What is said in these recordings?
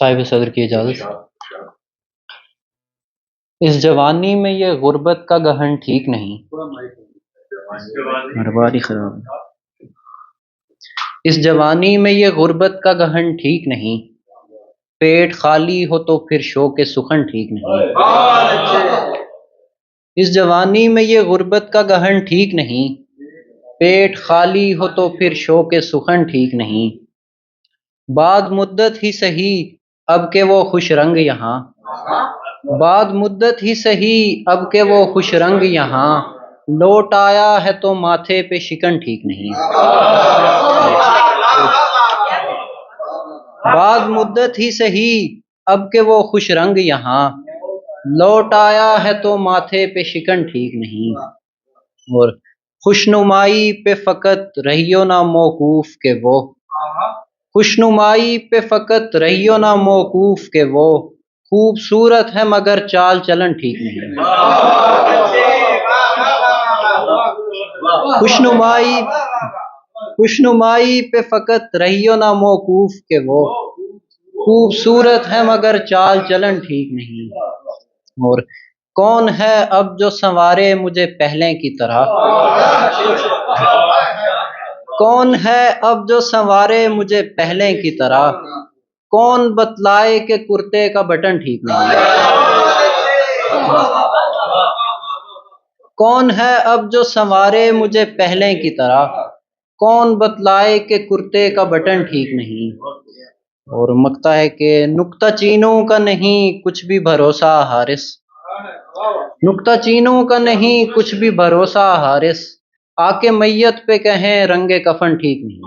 صاحب صدر کی اجازت۔ اس جوانی میں یہ غربت کا گہن ٹھیک نہیں، ہماری خراب ہے۔ اس جوانی میں یہ غربت کا گہن ٹھیک نہیں، پیٹ خالی ہو تو پھر شوق سخن ٹھیک نہیں۔ اس جوانی میں یہ غربت کا گہن ٹھیک نہیں، پیٹ خالی ہو تو پھر شوق سخن ٹھیک نہیں۔ بعد مدت ہی سہی اب کہ وہ خوش رنگ یہاں، بعد مدت ہی سہی اب کہ وہ خوش رنگ یہاں، لوٹ آیا ہے تو ماتھے پہ شکن ٹھیک نہیں۔ بعد مدت ہی سہی اب کہ وہ خوش رنگ یہاں، لوٹ آیا ہے تو ماتھے پہ شکن ٹھیک نہیں۔ اور خوشنمائی پہ فقط رہیو نہ موقوف کہ وہ، خوشنمائی پہ فقط رہیو نہ موقوف کہ وہ، خوبصورت ہے مگر چال چلن ٹھیک نہیں۔ خوشنمائی پہ فقط رہیو نہ موقوف کہ وہ، خوبصورت ہے مگر چال چلن ٹھیک نہیں۔ اور کون ہے اب جو سنوارے مجھے پہلے کی طرح، کون ہے اب جو سنوارے مجھے پہلے کی طرح، کون بتلائے کہ کرتے کا بٹن ٹھیک نہیں۔ کون ہے اب جو سنوارے مجھے پہلے کی طرح، کون بتلائے کہ کرتے کا بٹن ٹھیک نہیں۔ اور مقطع ہے کہ نکتہ چینوں کا نہیں کچھ بھی بھروسہ حارث، نکتہ چینوں کا نہیں کچھ بھی بھروسہ حارث، آ کے میت پہ کہیں رنگ کفن ٹھیک نہیں۔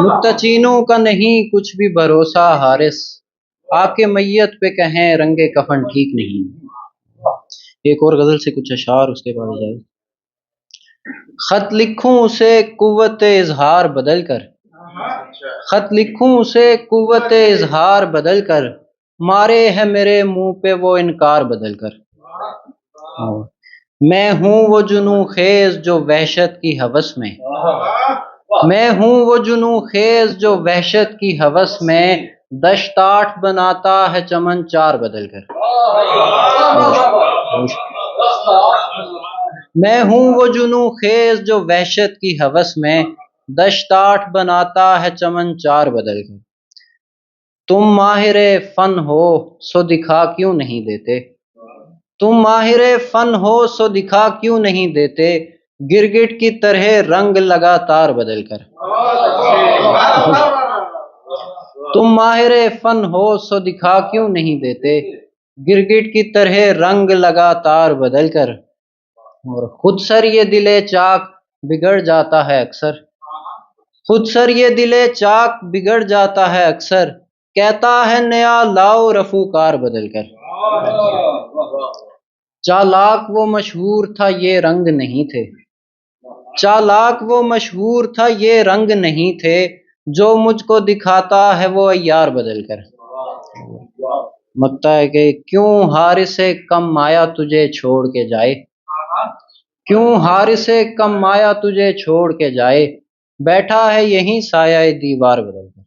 نکتہ چینوں کا نہیں کچھ بھی بھروسہ حارث، آ کے میت پہ کہیں رنگ کفن ٹھیک نہیں۔ ایک اور غزل سے کچھ اشعار اس کے بعد اجازت۔ خط لکھوں اسے قوت اظہار بدل کر، خط لکھوں اسے قوت اظہار بدل کر، مارے ہے میرے منہ پہ وہ انکار بدل کر۔ میں ہوں وہ جنوں خیز جو وحشت کی ہوس میں، میں ہوں وہ جنوں خیز جو وحشت کی ہوس میں، دشت آٹھ بناتا ہے چمن چار بدل کر۔ میں ہوں وہ جنوں خیز جو وحشت کی ہوس میں، دشت آٹھ بناتا ہے چمن چار بدل کر۔ تم ماہر فن ہو سو دکھا کیوں نہیں دیتے، تم ماہر فن ہو سو دکھا کیوں نہیں دیتے، گرگٹ کی طرح رنگ لگاتار بدل کر۔ تم ماہر فن ہو سو دکھا کیوں نہیں دیتے، گرگٹ کی طرح رنگ لگاتار بدل کر۔ اور خود سر یہ دل چاک بگڑ جاتا ہے اکثر، خود سر یہ دل چاک بگڑ جاتا ہے اکثر، کہتا ہے نیا لاؤ رفو کار بدل کر۔ چالاک وہ مشہور تھا یہ رنگ نہیں تھے، چالاک وہ مشہور تھا یہ رنگ نہیں تھے، جو مجھ کو دکھاتا ہے وہ عیار بدل کر۔ مقطع ہے کہ کیوں حارث کم مایا تجھے چھوڑ کے جائے، کیوں حارث کم مایا تجھے چھوڑ کے جائے، بیٹھا ہے یہیں سایہ دیوار بدل کر۔